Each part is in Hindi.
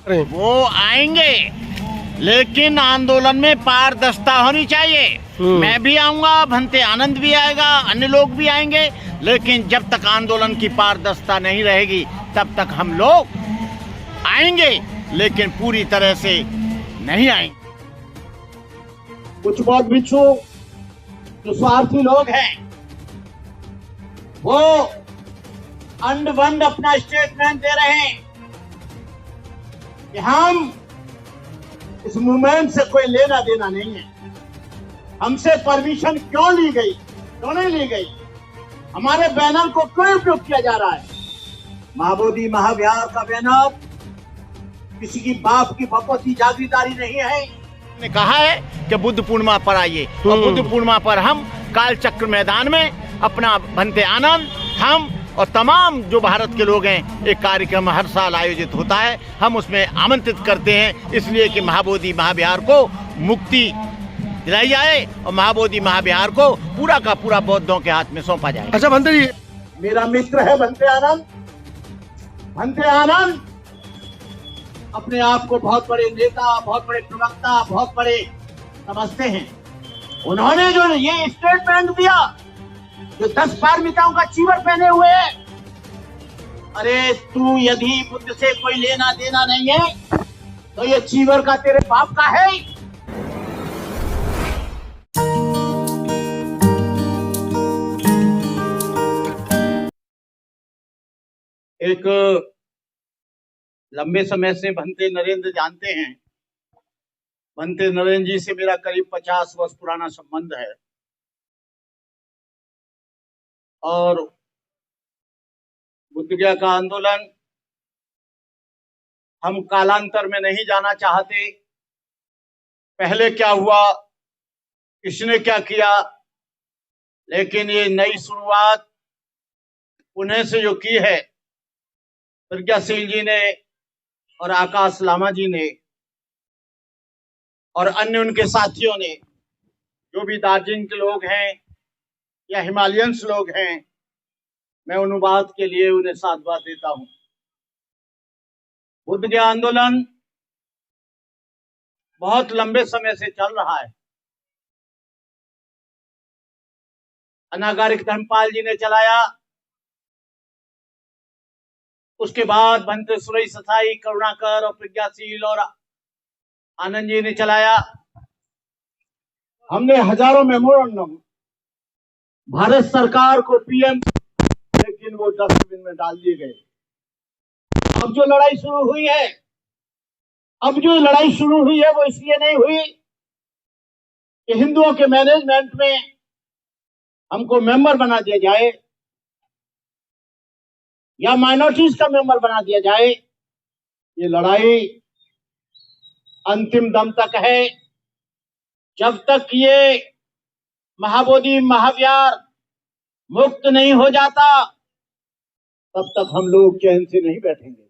वो आएंगे, लेकिन आंदोलन में पारदर्शिता होनी चाहिए। मैं भी आऊंगा, भंते आनंद भी आएगा, अन्य लोग भी आएंगे, लेकिन जब तक आंदोलन की पारदर्शिता नहीं रहेगी तब तक हम लोग आएंगे, लेकिन पूरी तरह से नहीं आएंगे। कुछ बहुत बिच्छू जो स्वार्थी लोग हैं वो अंड वंड अपना स्टेटमेंट दे रहे हैं कि हम इस मूवमेंट से कोई लेना देना नहीं है। हमसे परमिशन क्यों ली गई, क्यों नहीं ली गई, हमारे बैनर को क्यों उपयोग किया जा रहा है। महाबोधि महाविहार का बैनर किसी की बाप की भपौती जागीरदारी नहीं है। ने कहा है कि बुद्ध पूर्णिमा पर आइए, और बुद्ध पूर्णिमा पर हम काल चक्र मैदान में अपना भंते आनंद, हम और तमाम जो भारत के लोग हैं, एक कार्यक्रम हर साल आयोजित होता है, हम उसमें आमंत्रित करते हैं, इसलिए कि महाबोधि महाविहार को मुक्ति दिलाई जाए और महाबोधि महाविहार को पूरा का पूरा बौद्धों के हाथ में सौंपा जाए। अच्छा भंते जी, मेरा मित्र है भंते आनंद। भंते आनंद अपने आप को बहुत बड़े नेता, बहुत बड़े प्रवक्ता, बहुत बड़े समझते हैं। उन्होंने जो ये स्टेटमेंट दिया, जो 10 पारमिताओं का चीवर पहने हुए है, अरे तू यदि बुद्ध से कोई लेना देना नहीं है तो ये चीवर का तेरे बाप का है। एक लंबे समय से भंते नरेंद्र जानते हैं। भंते नरेंद्र जी से मेरा करीब 50 वर्ष पुराना संबंध है, और बुद्ध गया का आंदोलन हम कालांतर में नहीं जाना चाहते। पहले क्या हुआ, किसने क्या किया, लेकिन ये नई शुरुआत पुणे से जो की है प्रज्ञाशील जी ने और आकाश लामा जी ने और अन्य उनके साथियों ने, जो भी दार्जिलिंग के लोग हैं या हिमालयंस लोग हैं, मैं अनुवाद के लिए उन्हें साधुवाद देता हूं। बुद्ध गया आंदोलन बहुत लंबे समय से चल रहा है। अनागारिक धर्मपाल जी ने चलाया, उसके बाद भंते सुरेश ससाई, करुणाकर और प्रज्ञाशील और आनंद जी ने चलाया। हमने हजारों मेमोरेंडम भारत सरकार को पीएम, लेकिन वो डस्टबिन में डाल दिए गए। अब जो लड़ाई शुरू हुई है, वो इसलिए नहीं हुई कि हिंदुओं के मैनेजमेंट में हमको मेंबर बना दिया जाए या माइनॉरिटीज का मेंबर बना दिया जाए। ये लड़ाई अंतिम दम तक है। जब तक ये महाबोधि महाविहार मुक्त नहीं हो जाता तब तक हम लोग चैन से नहीं बैठेंगे।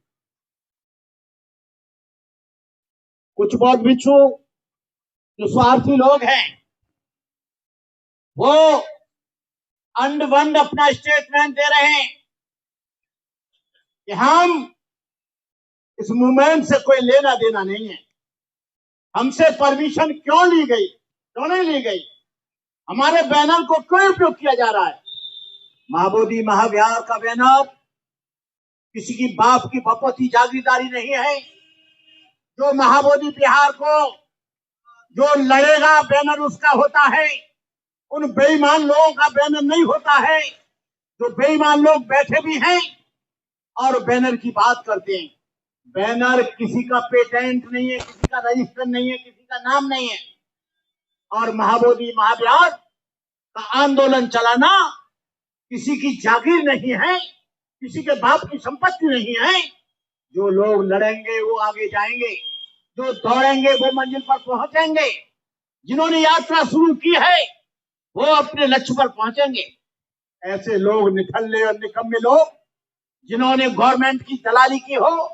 कुछ बहुत बिच्छू जो स्वार्थी लोग हैं वो अंड वंड अपना स्टेटमेंट दे रहे हैं कि हम इस मूवमेंट से कोई लेना देना नहीं है। हमसे परमिशन क्यों ली गई, क्यों नहीं ली गई, हमारे बैनर को क्यों उपयोग किया जा रहा है। महाबोधि महाविहार का बैनर किसी की बाप की भपौती जागीरदारी नहीं है। जो महाबोधि विहार को जो लड़ेगा बैनर उसका होता है, उन बेईमान लोगों का बैनर नहीं होता है। जो बेईमान लोग बैठे भी हैं और बैनर की बात करते हैं। बैनर किसी का पेटेंट नहीं है, किसी का रजिस्टर नहीं है, किसी का नाम नहीं है। और महाबोधि महाविहार का आंदोलन चलाना किसी की जागीर नहीं है, किसी के बाप की संपत्ति नहीं है। जो लोग लड़ेंगे वो आगे जाएंगे, जो दौड़ेंगे वो मंजिल पर पहुंचेंगे, जिन्होंने यात्रा शुरू की है वो अपने लक्ष्य पर पहुंचेंगे। ऐसे लोग निठल्ले और निकम्मे लोग, जिन्होंने गवर्नमेंट की दलाली की हो,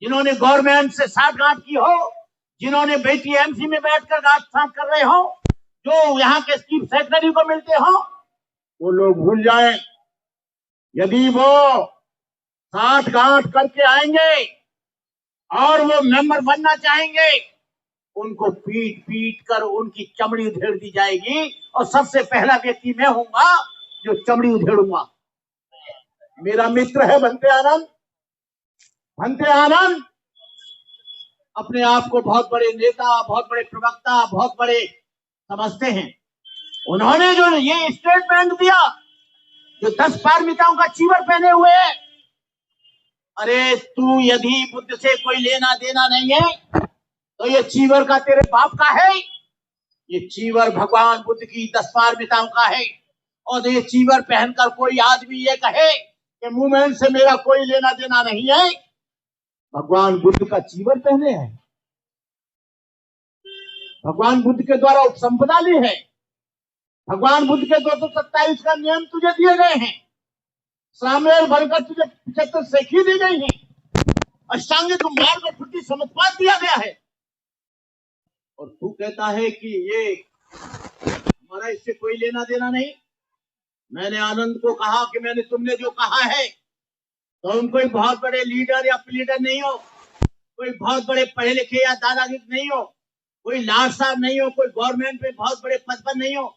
जिन्होंने गवर्नमेंट से साठगांठ की हो, जिन्होंने बेटी एमसी में बैठकर गांठ कर रहे हो, जो यहाँ के चीफ सेक्रेटरी को मिलते हो, वो लोग भूल जाएं। यदि वो साठगांठ करके आएंगे और वो मेंबर बनना चाहेंगे, उनको पीट पीट कर उनकी चमड़ी उधेड़ दी जाएगी और सबसे पहला व्यक्ति मैं हूंगा जो चमड़ी उधेड़ूंगा। मेरा मित्र है भंते आनंद। भंते आनंद अपने आप को बहुत बड़े नेता, बहुत बड़े प्रवक्ता, बहुत बड़े समझते हैं। उन्होंने जो ये स्टेटमेंट दिया, जो 10 पारमिताओं का चीवर पहने हुए है, अरे तू यदि बुद्ध से कोई लेना देना नहीं है तो ये चीवर का तेरे बाप का है। ये चीवर भगवान बुद्ध की 10 पारमिताओं का है। और ये चीवर पहनकर कोई आदमी ये कहे कि मूवमेंट से मेरा कोई लेना देना नहीं है, भगवान बुद्ध का चीवर पहने हैं, भगवान बुद्ध के द्वारा उपसंपदा ली है, भगवान बुद्ध के 227 का नियम तुझे दिए गए हैं, सामवेद भरकर तुझे 75 सेखी दी गई है, अष्टांगिक मार्ग और फुटी समझपात दिया गया है, और तू कहता है कि ये हमारा इससे कोई लेना देना नहीं। मैंने आनंद को कहा कि मैंने तुमने जो कहा है तो तुम कोई बहुत बड़े लीडर या प्लीडर नहीं हो, कोई बहुत बड़े पढ़े लिखे या दादागिरी नहीं हो, कोई लाट साहब नहीं हो, कोई गवर्नमेंट में बहुत बड़े पद पर नहीं हो।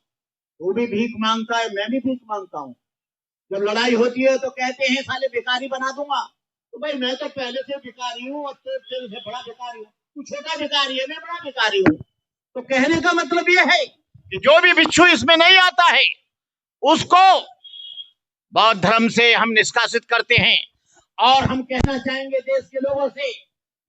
तू भी भीख मांगता है, मैं भी भीख मांगता हूँ। जब लड़ाई होती है तो कहते हैं साले भिखारी बना दूंगा। तो भाई मैं तो पहले से भिखारी हूँ और तेरे से बड़ा भिखारी हूँ। तू छोटा भिखारी है, मैं बड़ा भिखारी हूँ। तो कहने का मतलब यह है कि जो भी भिक्षु इसमें नहीं आता है उसको बौद्ध धर्म से हम निष्कासित करते हैं। और हम कहना चाहेंगे देश के लोगों से,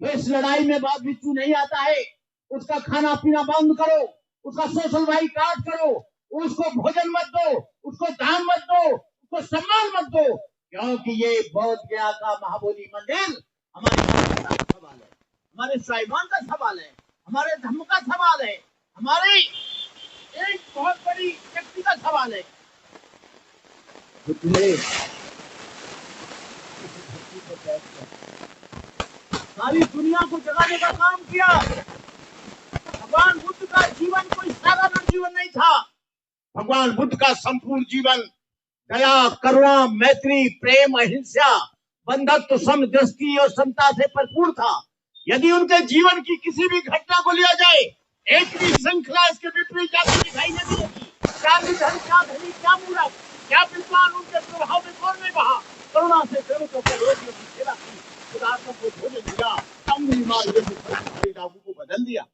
इस लड़ाई में बौद्ध भिक्षु नहीं आता है, उसका खाना पीना बंद करो, उसका सोशल भाई कार्ड करो, उसको भोजन मत दो, उसको दान मत दो, उसको सम्मान मत दो, क्योंकि ये बौद्ध गया का महाबोधि मंदिर हमारे सवाल है, हमारे स्वाभिमान का सवाल है, हमारे धर्म का सवाल है, हमारी एक बहुत बड़ी शक्ति का सवाल है। सारी दुनिया को जगाने का काम किया। भगवान बुद्ध का जीवन कोई साधारण जीवन नहीं था। भगवान बुद्ध का संपूर्ण जीवन दया, करुणा, मैत्री, प्रेम, अहिंसा, बंधुत्व, समदृष्टि और समता से भरपूर था। यदि उनके जीवन की किसी भी घटना को लिया जाए, एक भी श्रृंखला इसके विपरीत जाती दिखाई नहीं देती। क्या निधन, क्या धनी, क्या मूर्ख, क्या विद्वान उनके प्रभाव में कौन नहीं बहा। करुणा से सेवकों को रोगियों की सेवा की, उदासों को भोजन दिया, अंगुली मार डाकू को बदल दिया।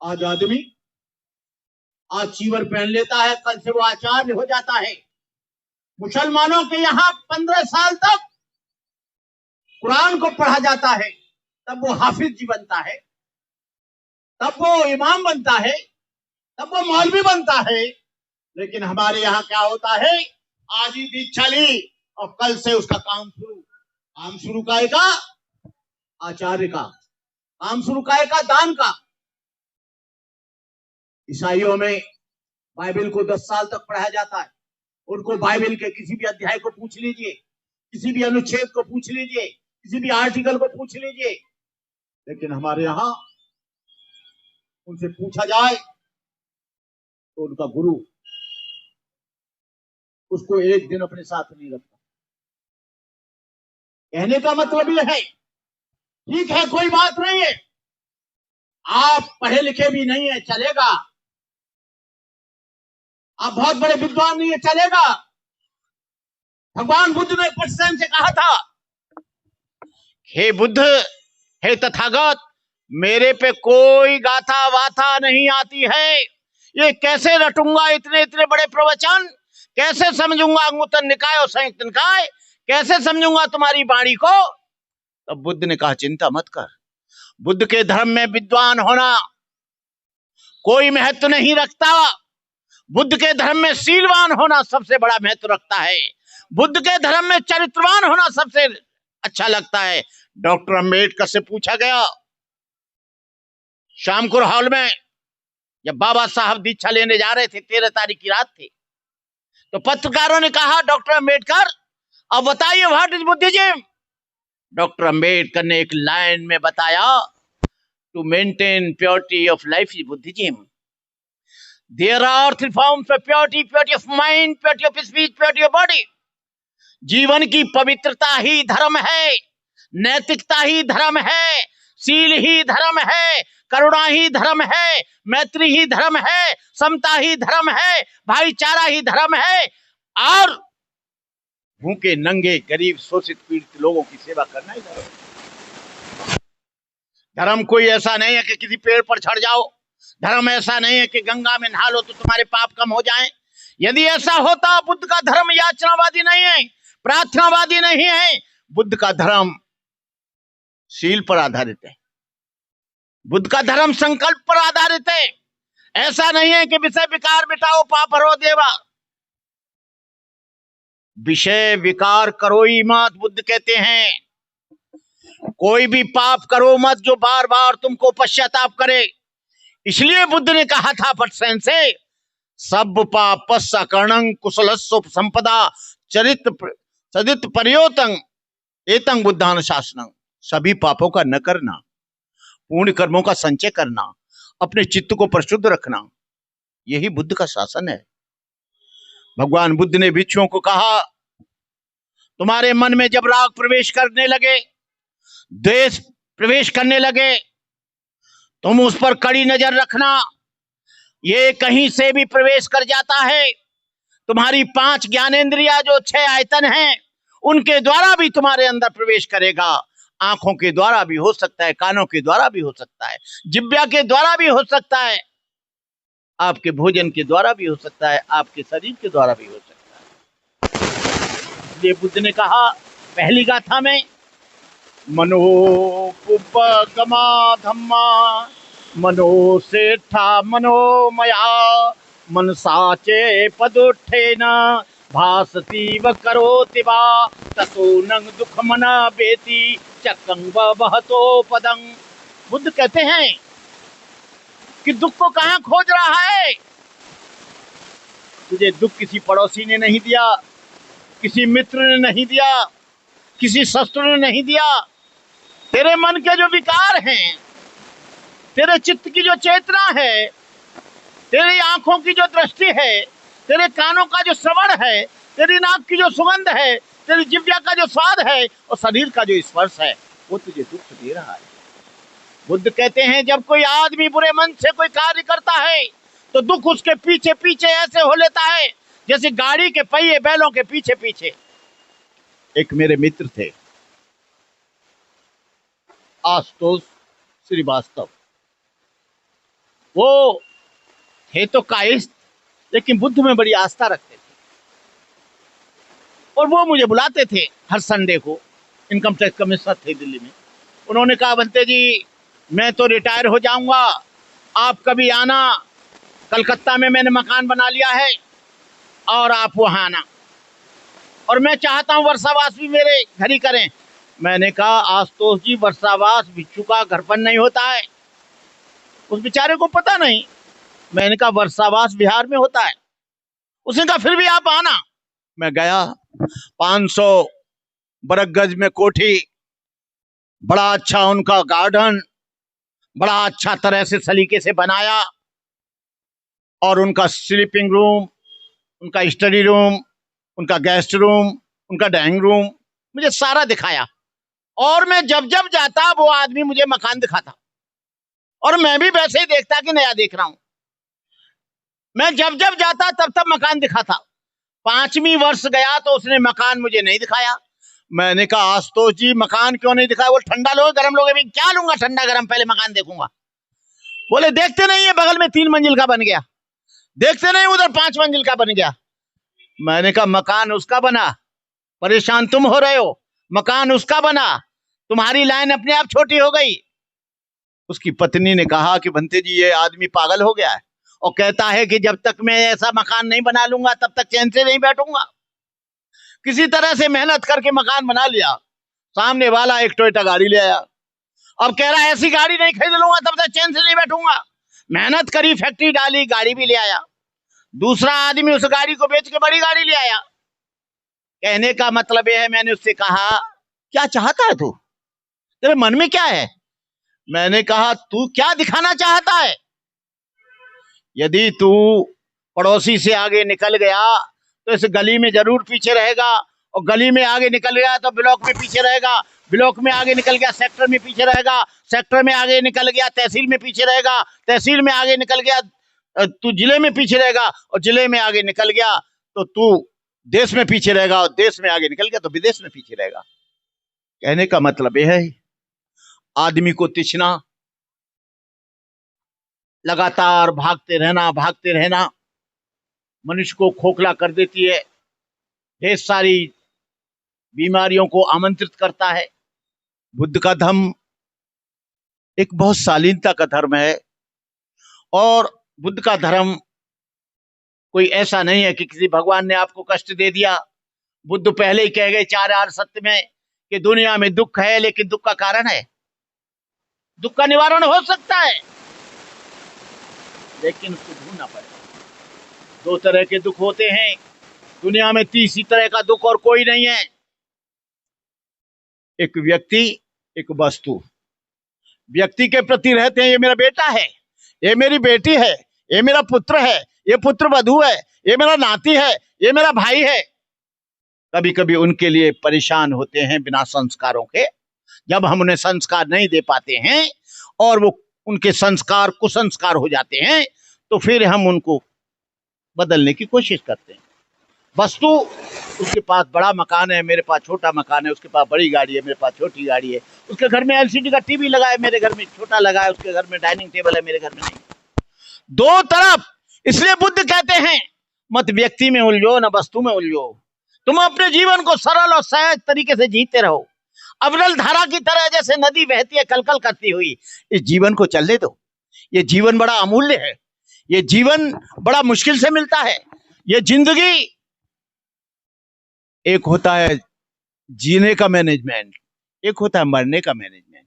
आज आदमी आज चीवर पहन लेता है, कल से वो आचार्य हो जाता है। मुसलमानों के यहाँ 15 साल तक कुरान को पढ़ा जाता है, तब वो हाफिज जी बनता है, तब वो इमाम बनता है, तब वो मौलवी बनता है। लेकिन हमारे यहाँ क्या होता है, आज ही दीक्षा ली और कल से उसका काम शुरू। काम शुरू काय का? आचार्य का। काम शुरू काय का? दान का। ईसाइयों में बाइबल को 10 साल तक पढ़ाया जाता है। उनको बाइबल के किसी भी अध्याय को पूछ लीजिए, किसी भी अनुच्छेद को पूछ लीजिए, किसी भी आर्टिकल को पूछ लीजिए। लेकिन हमारे यहाँ उनसे पूछा जाए तो उनका गुरु उसको एक दिन अपने साथ नहीं रखता। कहने का मतलब यह है, ठीक है कोई बात नहीं है, आप पढ़े लिखे भी नहीं है, चलेगा। आप बहुत बड़े विद्वान नहीं है, चलेगा। भगवान बुद्ध ने पटसेन से कहा था, हे बुद्ध, हे तथागत, मेरे पे कोई गाथा वाथा नहीं आती है। ये कैसे रटूंगा इतने इतने बड़े प्रवचन, कैसे समझूंगा अंगुत्तर निकाय और संयुक्त निकाय, कैसे समझूंगा तुम्हारी वाणी को। तब बुद्ध ने कहा, चिंता मत कर, बुद्ध के धर्म में विद्वान होना कोई महत्व नहीं रखता। बुद्ध के धर्म में शीलवान होना सबसे बड़ा महत्व रखता है। बुद्ध के धर्म में चरित्रवान होना सबसे अच्छा लगता है। डॉक्टर अंबेडकर से पूछा गया शामकुर हॉल में, जब बाबा साहब दीक्षा लेने जा रहे थे, 13 तारीख की रात थी, तो पत्रकारों ने कहा, डॉक्टर अंबेडकर अब बताइए what is Buddhism. Doctor Ambedkar ने एक लाइन में बताया, to maintain purity of life is Buddhism. There are 3 forms of purity, purity of mind, purity of speech, purity of body. जीवन की पवित्रता ही धर्म है। नैतिकता ही धर्म है, शील ही धर्म है, करुणा ही धर्म है, मैत्री ही धर्म है, समता ही धर्म है, भाईचारा ही धर्म है, और भूखे नंगे गरीब शोषित पीड़ित लोगों की सेवा करना ही धर्म है। धर्म कोई ऐसा नहीं है कि किसी पेड़ पर चढ़ जाओ, धर्म ऐसा नहीं है कि गंगा में नहा लो तो तुम्हारे पाप कम हो जाएं। यदि ऐसा होता, बुद्ध का धर्म याचनावादी नहीं है, प्रार्थनावादी नहीं है। बुद्ध का धर्म शील पर आधारित है, बुद्ध का धर्म संकल्प पर आधारित है। ऐसा नहीं है कि विषय विकार मिटाओ पाप हरो देवा, विषय विकार करो ही मत। बुद्ध कहते हैं कोई भी पाप करो मत जो बार बार तुमको पश्चाताप करे। इसलिए बुद्ध ने कहा था पटसेन से, सब पापस् अकर्णं कुशलस्व संपदा चरित सदित पर्योतंग एतं बुद्धानुशासनं। सभी पापों का न करना, पूर्ण कर्मों का संचय करना, अपने चित्त को परिशुद्ध रखना, यही बुद्ध का शासन है। भगवान बुद्ध ने भिक्षुओं को कहा, तुम्हारे मन में जब राग प्रवेश करने लगे, द्वेष प्रवेश करने लगे, तुम उस पर कड़ी नजर रखना। ये कहीं से भी प्रवेश कर जाता है। तुम्हारी 5 ज्ञानेंद्रिया जो 6 आयतन हैं, उनके द्वारा भी तुम्हारे अंदर प्रवेश करेगा। आंखों के द्वारा भी हो सकता है, कानों के द्वारा भी हो सकता है, जिह्वा के द्वारा भी हो सकता है, आपके भोजन के द्वारा भी हो सकता है, आपके शरीर के द्वारा भी हो सकता है। इसलिए बुद्ध ने कहा पहली गाथा में, मनोपुपगमा धम्मा मनो सेठा मनोमया मनसाचे पदोठेन भासती व करोति वा ततो नंग दुख मना बेति चक्रं व बहतो पदं। बुद्ध कहते हैं कि दुख को कहां खोज रहा है? तुझे दुख किसी पड़ोसी ने नहीं दिया, किसी मित्र ने नहीं दिया, किसी शस्त्र ने नहीं दिया। तेरे मन के जो विकार हैं, तेरे चित्त की जो चेतना है, तेरी आंखों की जो दृष्टि है, तेरे कानों का जो श्रवण है, तेरी नाक की जो सुगंध है, तेरी जिह्वा का जो स्वाद है और शरीर का जो स्पर्श है, वो तुझे दुख दे रहा है। बुद्ध कहते हैं जब कोई आदमी बुरे मन से कोई कार्य करता है तो दुख उसके पीछे पीछे ऐसे हो लेता है जैसे गाड़ी के पहिए बैलों के पीछे पीछे। एक मेरे मित्र थे, आशुतोष श्रीवास्तव, वो थे तो कायस्थ, लेकिन बुद्ध में बड़ी आस्था रखते थे। और वो मुझे बुलाते थे हर संडे को, इनकम टैक्स कमिश्नर थे दिल्ली में। उन्होंने कहा बंते जी मैं तो रिटायर हो जाऊंगा, आप कभी आना, कलकत्ता में मैंने मकान बना लिया है और आप वहाँ आना, और मैं चाहता हूँ वर्षावास भी मेरे घर ही करें। मैंने कहा आशुतोष जी वर्षावास भिक्षु का घर पर नहीं होता है, उस बेचारे को पता नहीं। मैंने कहा वर्षावास बिहार में होता है। उसने कहा फिर भी आप आना। मैं गया, 500 बरगज में कोठी, बड़ा अच्छा उनका गार्डन, बड़ा अच्छा तरह से सलीके से बनाया, और उनका स्लीपिंग रूम, उनका स्टडी रूम, उनका गेस्ट रूम, उनका डाइनिंग रूम मुझे सारा दिखाया। और मैं जब जब जाता वो आदमी मुझे मकान दिखाता, और मैं भी वैसे ही देखता कि नया देख रहा हूं। मैं जब जब जाता तब तब मकान दिखाता। 5वीं वर्ष गया तो उसने मकान मुझे नहीं दिखाया। मैंने कहा आशुतोष जी मकान क्यों नहीं दिखाया? वो ठंडा लोगे गर्म लोगे? मैं क्या लूंगा ठंडा गर्म, पहले मकान देखूंगा। बोले देखते नहीं है बगल में 3 मंजिल का बन गया, देखते नहीं उधर 5 मंजिल का बन गया। मैंने कहा मकान उसका बना, परेशान तुम हो रहे हो, मकान उसका बना, तुम्हारी लाइन अपने आप छोटी हो गई। उसकी पत्नी ने कहा कि बंते जी ये आदमी पागल हो गया है, और कहता है कि जब तक मैं ऐसा मकान नहीं बना लूंगा तब तक चैन से नहीं बैठूंगा। किसी तरह से मेहनत करके मकान बना लिया। सामने वाला एक टोयोटा गाड़ी ले आया, अब कह रहा है ऐसी गाड़ी नहीं खरीद लूंगा तब तक चैन से नहीं बैठूंगा। मेहनत करी, फैक्ट्री डाली, गाड़ी भी ले आया। दूसरा आदमी उस गाड़ी को बेच के बड़ी गाड़ी ले आया। कहने का मतलब यह है, मैंने उससे कहा क्या चाहता है तू, तेरे मन में क्या है? मैंने कहा तू क्या दिखाना चाहता है? यदि तू पड़ोसी से आगे निकल गया तो इस गली में जरूर पीछे रहेगा, और गली में आगे निकल गया तो ब्लॉक में पीछे रहेगा, ब्लॉक में आगे निकल गया सेक्टर में पीछे रहेगा, सेक्टर में आगे निकल गया तहसील में पीछे रहेगा, तहसील में आगे निकल गया तू जिले में पीछे रहेगा, और जिले में आगे निकल गया तो तू देश में पीछे रहेगा, और देश में आगे निकल गया तो विदेश में पीछे रहेगा। कहने का मतलब यह है, आदमी को तृष्णा, लगातार भागते रहना मनुष्य को खोखला कर देती है, ढेर सारी बीमारियों को आमंत्रित करता है। बुद्ध का धर्म एक बहुत शालीनता का धर्म है, और बुद्ध का धर्म कोई ऐसा नहीं है कि किसी भगवान ने आपको कष्ट दे दिया। बुद्ध पहले ही कह गए 4 आर्य सत्य में कि दुनिया में दुख है, लेकिन दुख का कारण है, दुख का निवारण हो सकता है, लेकिन उसको ढूंढना पड़ेगा। 2 तरह के दुख होते हैं दुनिया में, तीसरी तरह का दुख और कोई नहीं है। एक व्यक्ति, एक वस्तु। व्यक्ति के प्रति रहते हैं, ये मेरा बेटा है, ये मेरी बेटी है, ये मेरा पुत्र है, ये पुत्र वधू है, ये मेरा नाती है, ये मेरा भाई है। कभी कभी उनके लिए परेशान होते हैं बिना संस्कारों के। जब हम उन्हें संस्कार नहीं दे पाते हैं और वो उनके संस्कार कुसंस्कार हो जाते हैं, तो फिर हम उनको बदलने की कोशिश करते हैं। वस्तु, उसके पास बड़ा मकान है, मेरे पास छोटा मकान है, उसके पास बड़ी गाड़ी है, मेरे पास छोटी गाड़ी है, उसके घर में एलसीडी का टीवी लगा है, मेरे घर में छोटा लगा है, उसके घर में डाइनिंग टेबल है, मेरे घर में नहीं। 2 तरफ। इसलिए बुद्ध कहते हैं मत व्यक्ति में उलझो न वस्तु में उलझो, तुम अपने जीवन को सरल और सहज तरीके से जीते रहो। अविरल धारा की तरह जैसे नदी बहती है कलकल करती हुई, इस जीवन को चलने दो। ये जीवन बड़ा अमूल्य है, ये जीवन बड़ा मुश्किल से मिलता है। ये जिंदगी, एक होता है जीने का मैनेजमेंट, एक होता है मरने का मैनेजमेंट।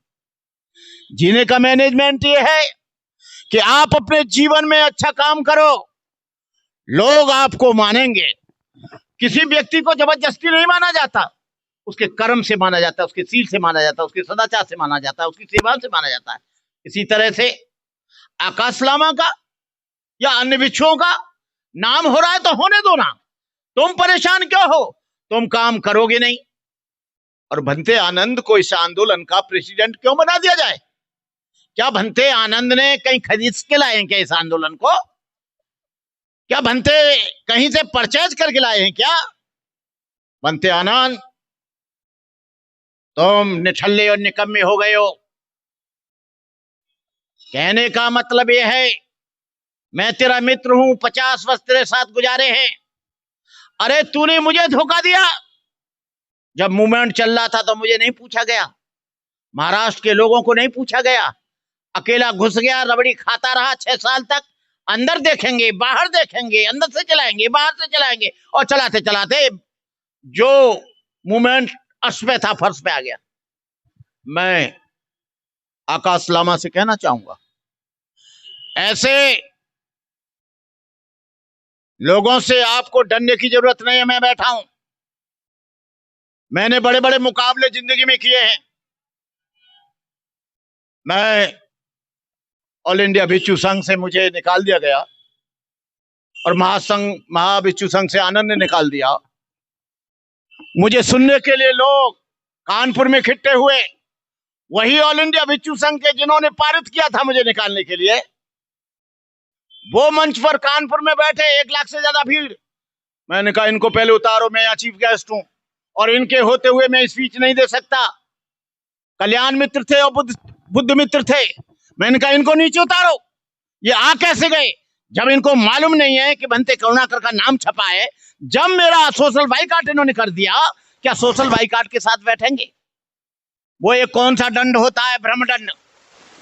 जीने का मैनेजमेंट ये है कि आप अपने जीवन में अच्छा काम करो, लोग आपको मानेंगे। किसी व्यक्ति को जबरदस्ती नहीं माना जाता, उसके कर्म से माना जाता है, उसके सील से माना जाता है, उसके सदाचार से माना जाता है, उसकी सेवा से माना जाता है। इसी तरह से आकाश लामा का या अन्य भिक्षुओं का नाम हो रहा है तो होने दो ना, तुम परेशान क्यों हो, तुम काम करोगे नहीं। और भंते आनंद को इस आंदोलन का प्रेसिडेंट क्यों बना दिया जाए? क्या भंते आनंद ने कहीं खरीद के लाए हैं क्या इस आंदोलन को? क्या भंते कहीं से परचेज करके लाए हैं क्या? भंते आनंद, तुम निठल्ले और निकम्मे हो गए हो। कहने का मतलब यह है, मैं तेरा मित्र हूं, 50 वर्ष तेरे साथ गुजारे हैं। अरे तूने मुझे धोखा दिया। जब मूवमेंट चल रहा था तो मुझे नहीं पूछा गया, महाराष्ट्र के लोगों को नहीं पूछा गया, अकेला घुस गया, रबड़ी खाता रहा 6 साल तक। अंदर देखेंगे, बाहर देखेंगे, अंदर से चलाएंगे, बाहर से चलाएंगे, और चलाते चलाते जो मूवमेंट अर्श पे था फर्श पे आ गया। मैं आकाश लामा से कहना चाहूंगा, ऐसे लोगों से आपको डरने की जरूरत नहीं है। मैं बैठा हूं, मैंने बड़े बड़े मुकाबले जिंदगी में किए हैं। मैं ऑल इंडिया भिक्षु संघ से मुझे निकाल दिया गया, और महाभिक्षु संघ से आनंद ने निकाल दिया। मुझे सुनने के लिए लोग कानपुर में इकट्ठे हुए, वही ऑल इंडिया भिक्षु संघ के जिन्होंने पारित किया था मुझे निकालने के लिए। वो मंच पर कानपुर में बैठे, 1 लाख से ज्यादा भीड़। मैंने कहा इनको पहले उतारो, मैं यहाँ चीफ गेस्ट हूं, और इनके होते हुए मैं स्पीच नहीं दे सकता। कल्याण मित्र थे और बुद्ध मित्र थे। मैंने कहा इनको नीचे उतारो। ये आ कैसे गए? जब इनको मालूम नहीं है कि भंते करुणाकर का नाम छपा है। जब मेरा सोशल बाइकाट इन्होंने कर दिया, क्या सोशल बाइकाट के साथ बैठेंगे? वो ये कौन सा दंड होता है, ब्रह्मदंड,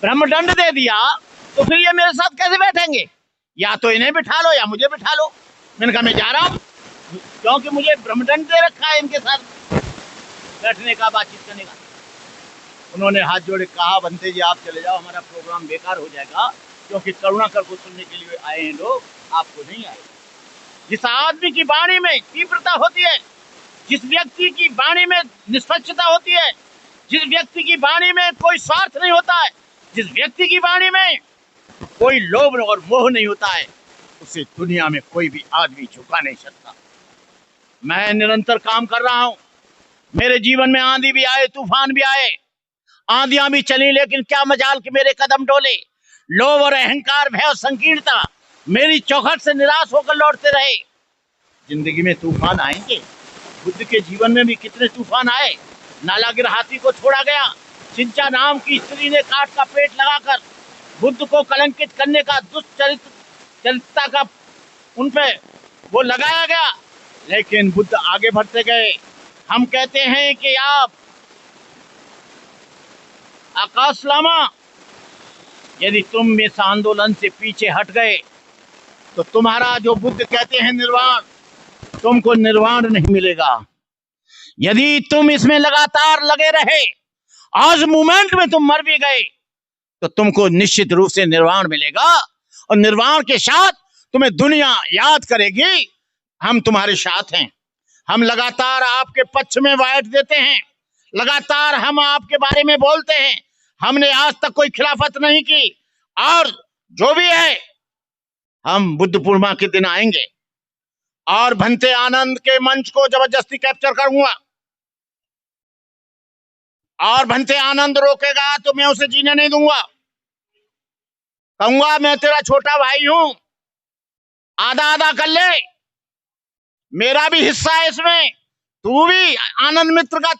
ब्रह्मदंड दे दिया, तो फिर ये मेरे साथ कैसे बैठेंगे? या तो इन्हें बिठा लो या मुझे बिठा लो। मैंने कहा मैं जा रहा हूं, क्योंकि मुझे ब्रह्मदंड दे रखा है इनके साथ बैठने का, बातचीत करने का। उन्होंने हाथ जोड़े कहा, भंते जी आप चले जाओ, हमारा प्रोग्राम बेकार हो जाएगा, क्योंकि करुणाकर को सुनने के लिए आए हैं लोग, आपको नहीं आए। जिस आदमी की वाणी में तीव्रता होती है, जिस व्यक्ति की वाणी में निष्पक्षता होती है, जिस व्यक्ति की वाणी में कोई स्वार्थ नहीं होता है, जिस व्यक्ति की वाणी में कोई लोभ और मोह नहीं होता है, उसे दुनिया में कोई भी आदमी झुका नहीं सकता। मैं निरंतर काम कर रहा हूं, मेरे जीवन में आंधी भी आए, तूफान भी आए, आंधियां भी चली, लेकिन क्या मजाल कि मेरे कदम डोले। लोभ और अहंकार, भय और संकीर्णता मेरी चौखट से निराश होकर लौटते रहे। जिंदगी में तूफान आएंगे। बुद्ध के जीवन में भी कितने तूफान आए। नालागिर हाथी को छोड़ा गया। चिंचा नाम की स्त्री ने काट का पेट लगाकर बुद्ध को कलंकित करने का दुष्चरित्रता का उन पे वो लगाया गया, लेकिन बुद्ध आगे बढ़ते गए। हम कहते हैं कि आप आकाश लामा, यदि तुम इस आंदोलन से पीछे हट गए तो तुम्हारा जो बुद्ध कहते हैं निर्वाण, तुमको निर्वाण नहीं मिलेगा। यदि तुम इसमें लगातार लगे रहे, आज मूवमेंट में तुम मर भी गए, तो तुमको निश्चित रूप से निर्वाण मिलेगा। और निर्वाण के साथ तुम्हें दुनिया याद करेगी, हम तुम्हारे साथ हैं। हम लगातार आपके पक्ष में वाइट देते हैं, लगातार हम आपके बारे में बोलते हैं। हमने आज तक कोई खिलाफत नहीं की, और जो भी है, हम बुद्ध पूर्णिमा के दिन आएंगे और भंते आनंद के मंच को जबरदस्ती कैप्चर करूंगा, और भंते आनंद रोकेगा तो मैं उसे जीने नहीं दूंगा। कहूंगा मैं तेरा छोटा भाई हूं, आधा आधा कर ले, मेरा भी हिस्सा है इसमें। तू भी आनंद मित्र का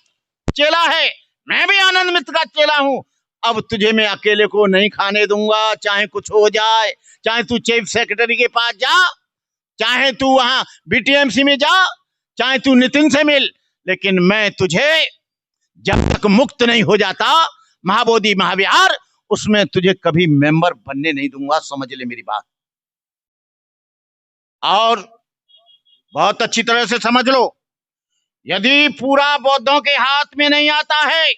चेला है, मैं भी आनंद मित्र का चेला हूं। अब तुझे मैं अकेले को नहीं खाने दूंगा, चाहे कुछ हो जाए, चाहे तू चीफ सेक्रेटरी के पास जा, चाहे तू वहां बीटीएमसी में जा, चाहे तू नितिन से मिल, लेकिन मैं तुझे जब तक मुक्त नहीं हो जाता महाबोधि महाविहार, उसमें तुझे कभी मेंबर बनने नहीं दूंगा। समझ ले मेरी बात, और बहुत अच्छी तरह से समझ लो। यदि पूरा बौद्धों के हाथ में नहीं आता है,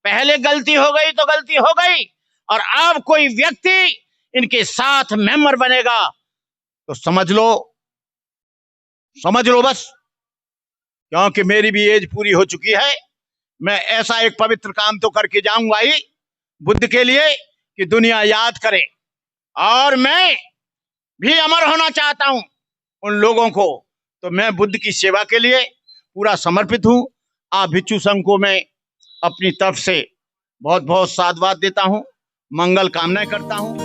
पहले गलती हो गई तो गलती हो गई, और अब कोई व्यक्ति इनके साथ मेंबर बनेगा तो समझ लो बस, क्योंकि मेरी भी एज पूरी हो चुकी है। मैं ऐसा एक पवित्र काम तो करके जाऊंगा ही बुद्ध के लिए कि दुनिया याद करे, और मैं भी अमर होना चाहता हूं उन लोगों को। तो मैं बुद्ध की सेवा के लिए पूरा समर्पित हूं। आप भिक्षु संघ को मैं अपनी तरफ से बहुत बहुत साधुवाद देता हूं, मंगल कामनाएं करता हूं।